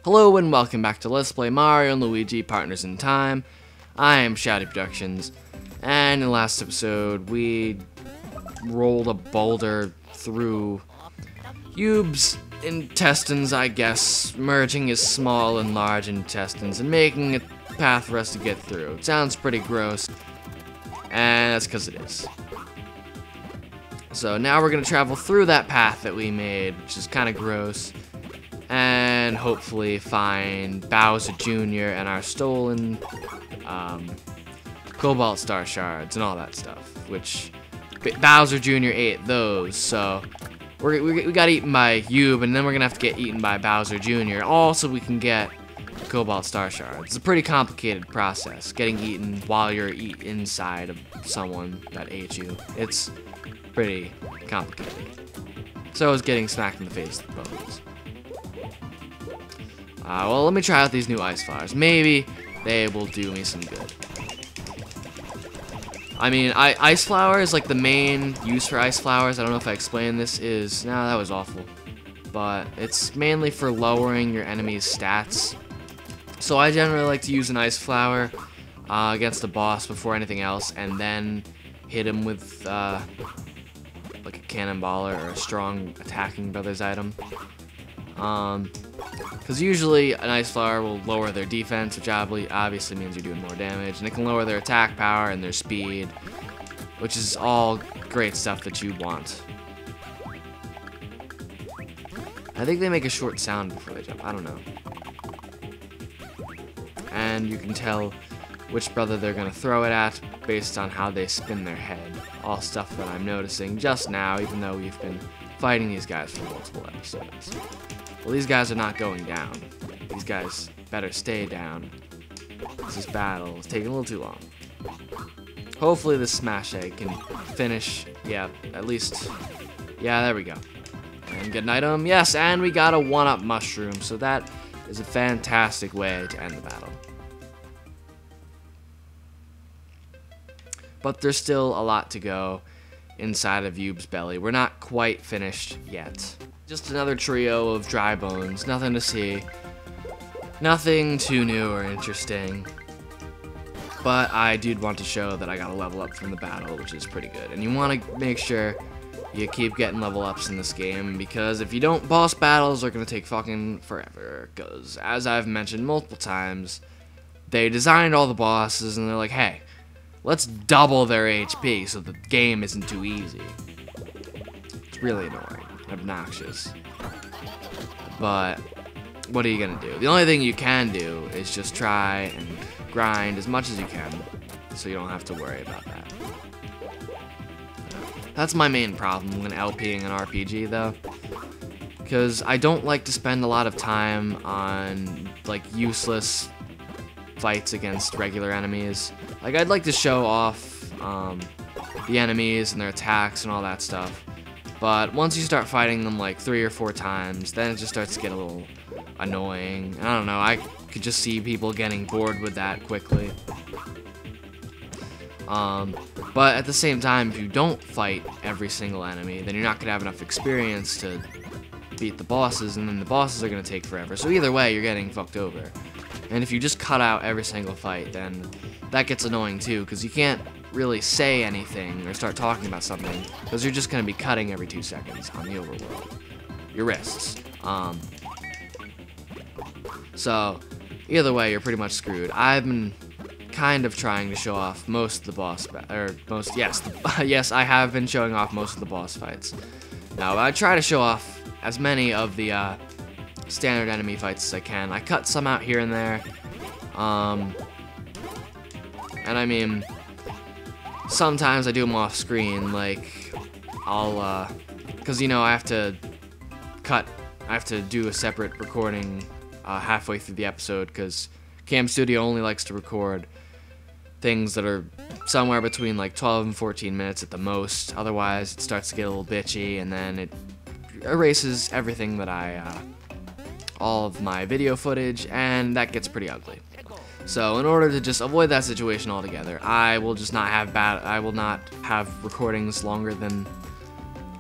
Hello and welcome back to Let's Play Mario and Luigi Partners in Time. I am Shouty Productions, and in the last episode we rolled a boulder through Yoob's intestines, I guess, merging his small and large intestines and making a path for us to get through. It sounds pretty gross, and that's because it is. So now we're going to travel through that path that we made, which is kind of gross, and hopefully find Bowser Jr. and our stolen Cobalt Star Shards and all that stuff, which Bowser Jr. ate those, so we got eaten by Yoob, and then we're going to have to get eaten by Bowser Jr. Also, we can get Cobalt Star Shards. It's a pretty complicated process, getting eaten while you're inside of someone that ate you. It's pretty complicated. So is getting smacked in the face with bones. Well, let me try out these new ice flowers. Maybe they will do me some good. I mean, ice flowers, like the main use for ice flowers, I don't know if I explained this, is... Nah, that was awful. But it's mainly for lowering your enemy's stats. So I generally like to use an ice flower against the boss before anything else, and then hit him with like a cannonballer or a strong attacking brothers item. Because usually an ice flower will lower their defense, which obviously means you're doing more damage, and it can lower their attack power and their speed, which is all great stuff that you want. I think they make a short sound before they jump, I don't know. And you can tell which brother they're going to throw it at based on how they spin their head. All stuff that I'm noticing just now, even though we've been fighting these guys for multiple episodes. Well, these guys are not going down. These guys better stay down. This battle is taking a little too long. Hopefully this Smash Egg can finish, yeah, at least, yeah, there we go. And get an item, yes, and we got a 1-up mushroom, so that is a fantastic way to end the battle. But there's still a lot to go inside of Yoob's belly. We're not quite finished yet. Just another trio of dry bones, nothing to see, nothing too new or interesting. But I did want to show that I got a level up from the battle, which is pretty good. And you want to make sure you keep getting level ups in this game, because if you don't, boss battles are going to take fucking forever. Because, as I've mentioned multiple times, they designed all the bosses and they're like, hey, let's double their HP so the game isn't too easy. It's really annoying. Obnoxious. But what are you gonna do? The only thing you can do is just try and grind as much as you can, so you don't have to worry about that. That's my main problem when LPing an RPG, though, because I don't like to spend a lot of time on like useless fights against regular enemies. Like, I'd like to show off the enemies and their attacks and all that stuff. But once you start fighting them like 3 or 4 times, then it just starts to get a little annoying. I don't know, I could just see people getting bored with that quickly. But at the same time, if you don't fight every single enemy, then you're not going to have enough experience to beat the bosses, and then the bosses are going to take forever. So either way, you're getting fucked over. And if you just cut out every single fight, then that gets annoying too, because you can't really say anything or start talking about something, because you're just going to be cutting every 2 seconds on the overworld. Your wrists. So, either way, you're pretty much screwed. I've been kind of trying to show off most of the boss, yes, I have been showing off most of the boss fights. Now, I try to show off as many of the standard enemy fights as I can. I cut some out here and there, and I mean, sometimes I do them off screen, like, I'll, because, you know, I have to do a separate recording halfway through the episode, because Cam Studio only likes to record things that are somewhere between like 12 and 14 minutes at the most. Otherwise, it starts to get a little bitchy, and then it erases everything that all of my video footage, and that gets pretty ugly. So in order to just avoid that situation altogether, I will just not have recordings longer than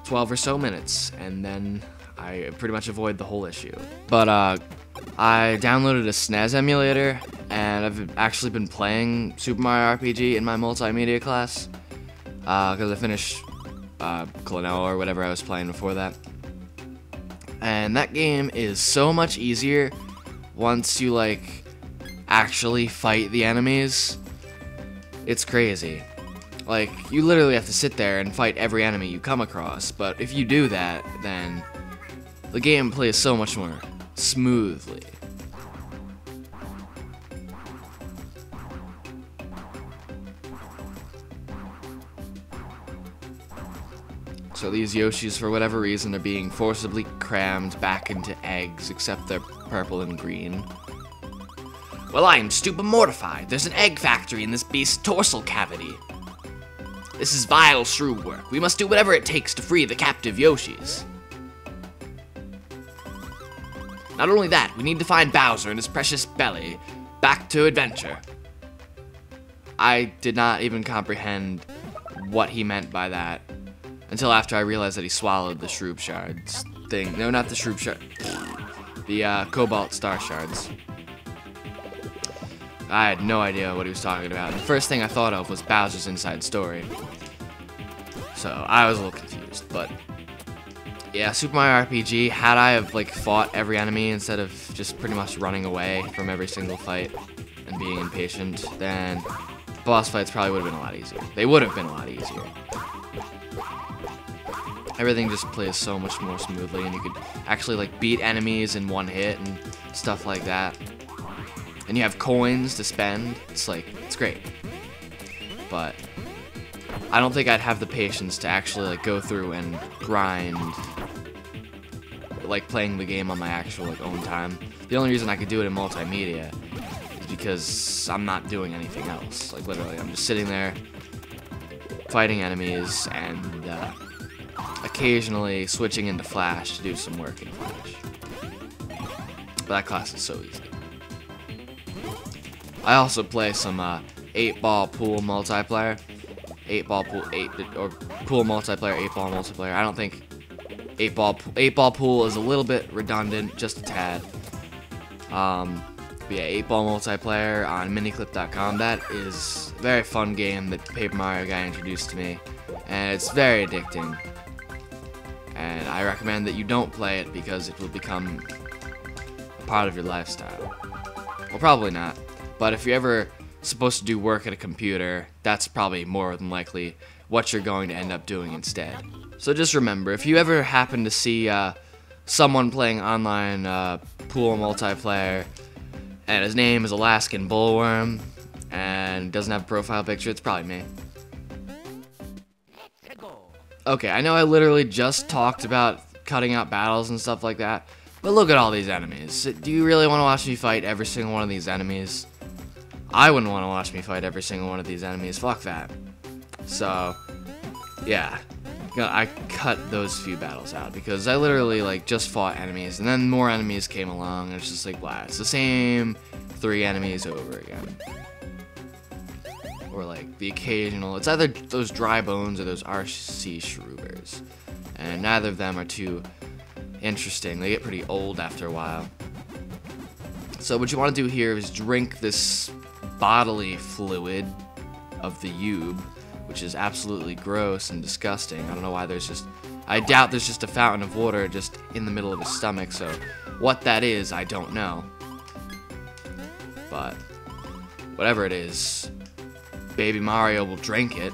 12 or so minutes, and then I pretty much avoid the whole issue. But I downloaded a SNES emulator, and I've actually been playing Super Mario RPG in my multimedia class, because I finished Klonoa or whatever I was playing before that. And that game is so much easier once you, like, actually fight the enemies. It's crazy. Like, you literally have to sit there and fight every enemy you come across, but if you do that, then the game plays so much more smoothly. So these Yoshis, for whatever reason, are being forcibly crammed back into eggs, except they're purple and green. Well, I am stupid mortified. There's an egg factory in this beast's dorsal cavity. This is vile shrew work. We must do whatever it takes to free the captive Yoshis. Not only that, we need to find Bowser and his precious belly. Back to adventure. I did not even comprehend what he meant by that until after I realized that he swallowed the Shroob shards thing. No, not the Shroob shard. The Cobalt Star shards. I had no idea what he was talking about. The first thing I thought of was Bowser's Inside Story. So I was a little confused, but yeah, Super Mario RPG, had I have like fought every enemy instead of just pretty much running away from every single fight and being impatient, then boss fights probably would have been a lot easier. They would have been a lot easier. Everything just plays so much more smoothly, and you could actually like beat enemies in one hit and stuff like that. And you have coins to spend. It's like, it's great. But I don't think I'd have the patience to actually like go through and grind like playing the game on my actual like own time. The only reason I could do it in multimedia is because I'm not doing anything else. Like literally, I'm just sitting there fighting enemies and occasionally switching into Flash to do some work in Flash. But that class is so easy. I also play some 8-ball pool multiplayer. 8-ball pool, or pool multiplayer, 8-ball multiplayer. I don't think 8-ball pool is a little bit redundant, just a tad. But yeah, 8-ball multiplayer on miniclip.com. That is a very fun game that Paper Mario guy introduced to me, and it's very addicting. And I recommend that you don't play it because it will become a part of your lifestyle. Well, probably not. But if you're ever supposed to do work at a computer, that's probably more than likely what you're going to end up doing instead. So just remember, if you ever happen to see someone playing online pool multiplayer, and his name is Alaskan Bullworm, and doesn't have a profile picture, it's probably me. Okay, I know I literally just talked about cutting out battles and stuff like that, but look at all these enemies. Do you really want to watch me fight every single one of these enemies? I wouldn't want to watch me fight every single one of these enemies. Fuck that. So, yeah. I cut those few battles out because I literally like just fought enemies and then more enemies came along and it's just like, wow, it's the same 3 enemies over again. Or like the occasional, it's either those dry bones or those RC Shroobers. And neither of them are too interesting. They get pretty old after a while. So what you want to do here is drink this bodily fluid of the Yoob, which is absolutely gross and disgusting. I don't know why I doubt there's just a fountain of water just in the middle of his stomach, so what that is, I don't know. But whatever it is, Baby Mario will drink it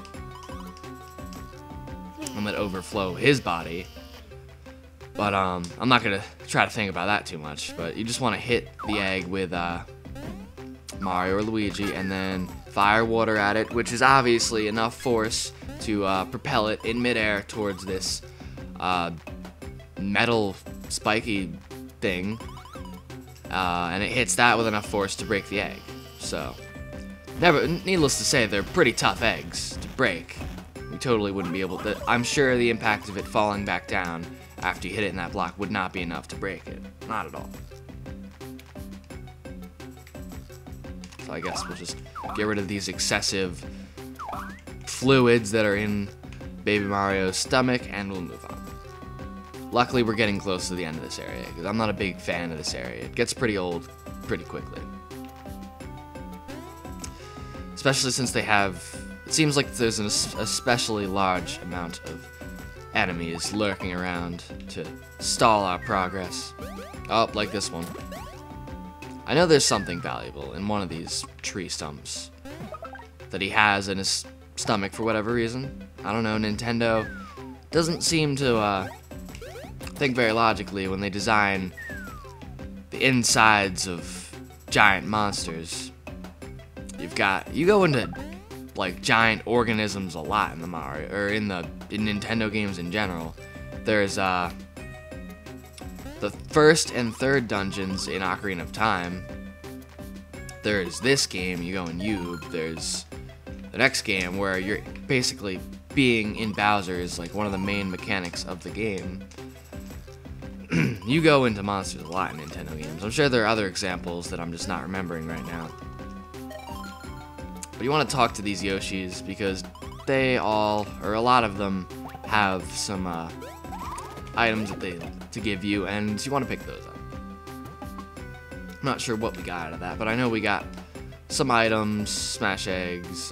and let it overflow his body. But I'm not gonna try to think about that too much, but you just want to hit the egg with Mario or Luigi and then fire water at it, which is obviously enough force to propel it in midair towards this metal spiky thing, and it hits that with enough force to break the egg. So, needless to say, they're pretty tough eggs to break. We totally wouldn't be able to. I'm sure the impact of it falling back down after you hit it in that block would not be enough to break it. Not at all. So I guess we'll just get rid of these excessive fluids that are in Baby Mario's stomach and we'll move on. Luckily, we're getting close to the end of this area, because I'm not a big fan of this area. It gets pretty old pretty quickly. Especially since they have... It seems like there's an especially large amount of enemies lurking around to stall our progress. Oh, like this one. I know there's something valuable in one of these tree stumps that he has in his stomach for whatever reason. I don't know, Nintendo doesn't seem to think very logically when they design the insides of giant monsters. You go into like giant organisms a lot in the Mario, or in Nintendo games in general. There's the first and third dungeons in Ocarina of Time. There's this game, you go in Yoob. There's the next game where you're basically being in Bowser is like one of the main mechanics of the game. You go into monsters a lot in Nintendo games. I'm sure there are other examples that I'm just not remembering right now. But you want to talk to these Yoshis because they all, or a lot of them, have some items that to give you, and you want to pick those up. I'm not sure what we got out of that, but I know we got some items, smash eggs,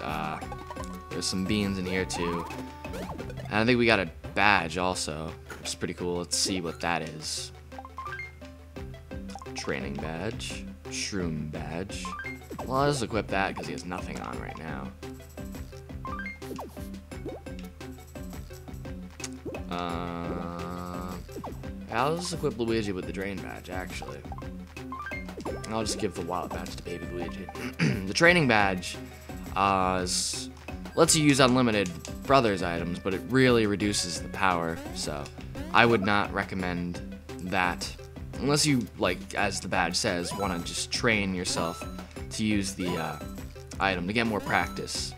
there's some beans in here too. And I think we got a badge also, which is pretty cool. Let's see what that is. Training badge, shroom badge. Well, I'll just equip that because he has nothing on right now. I'll just equip Luigi with the drain badge, actually. And I'll just give the wallet badge to baby Luigi. The training badge lets you use unlimited brothers items, but it really reduces the power, so I would not recommend that. Unless you, like, as the badge says, want to just train yourself to use the item to get more practice.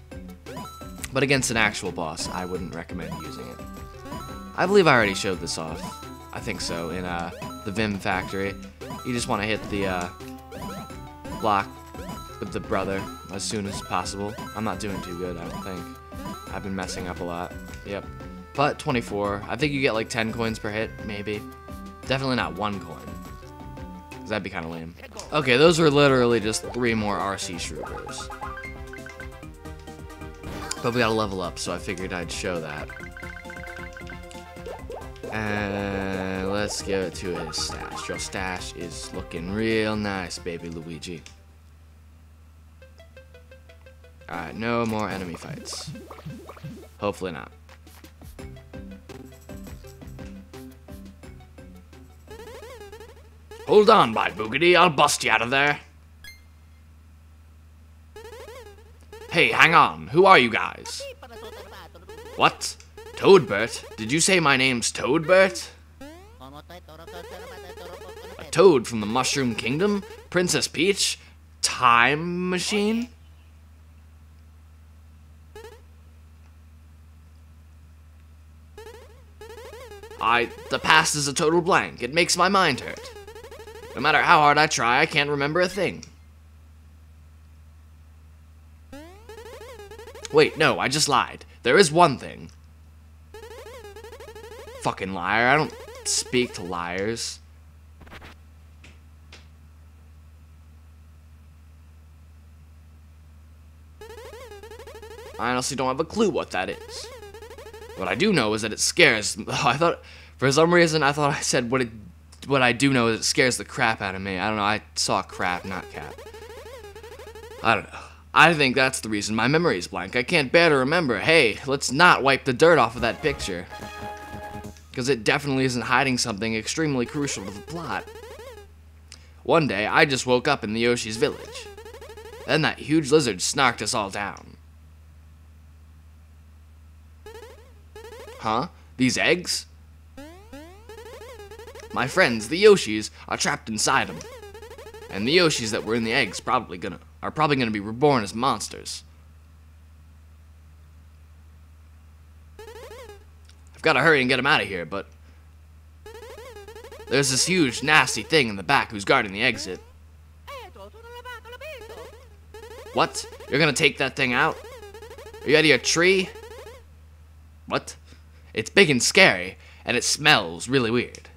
But against an actual boss, I wouldn't recommend using it. I believe I already showed this off. I think so, in the Vim factory. You just want to hit the block with the brother as soon as possible. I'm not doing too good, I don't think. I've been messing up a lot. Yep. But 24. I think you get like 10 coins per hit, maybe. Definitely not 1 coin. Because that'd be kind of lame. Okay, those were literally just 3 more RC Shroobers. But we gotta level up, so I figured I'd show that. And let's give it to his stash. Your stash is looking real nice, baby Luigi. Alright, no more enemy fights. Hopefully not. Hold on, by boogity, I'll bust you out of there. Hey, hang on. Who are you guys? What? Toadbert? Did you say my name's Toadbert? A toad from the Mushroom Kingdom? Princess Peach? Time machine? The past is a total blank. It makes my mind hurt. No matter how hard I try, I can't remember a thing. Wait, no, I just lied. There is one thing. Fucking liar, I don't speak to liars. I honestly don't have a clue what that is. What I do know is that it scares... For some reason, I thought I said what I do know is it scares the crap out of me. I don't know, I saw crap, not cat. I don't know. I think that's the reason my memory is blank. I can't bear to remember. Hey, let's not wipe the dirt off of that picture. Because it definitely isn't hiding something extremely crucial to the plot. One day, I just woke up in the Yoshi's village. Then that huge lizard snarked us all down. Huh? These eggs? My friends, the Yoshis, are trapped inside them. And the Yoshis that were in the eggs are probably gonna be reborn as monsters. I've gotta hurry and get them out of here, but there's this huge, nasty thing in the back who's guarding the exit. What? You're gonna take that thing out? Are you out of your tree? What? It's big and scary, and it smells really weird.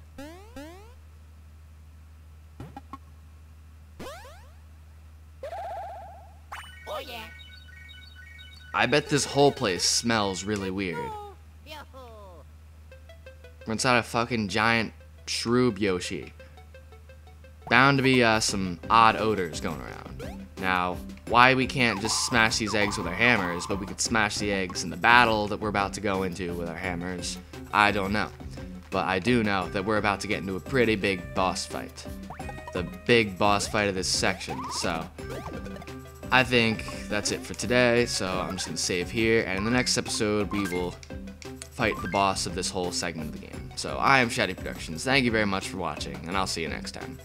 Oh yeah. I bet this whole place smells really weird. We're inside a fucking giant shroob Yoshi. Bound to be some odd odors going around. Now, why we can't just smash these eggs with our hammers, but we could smash the eggs in the battle that we're about to go into with our hammers, I don't know. But I do know that we're about to get into a pretty big boss fight. The big boss fight of this section, so I think that's it for today, so I'm just going to save here, and in the next episode we will fight the boss of this whole segment of the game. So I am Shady Productions, thank you very much for watching, and I'll see you next time.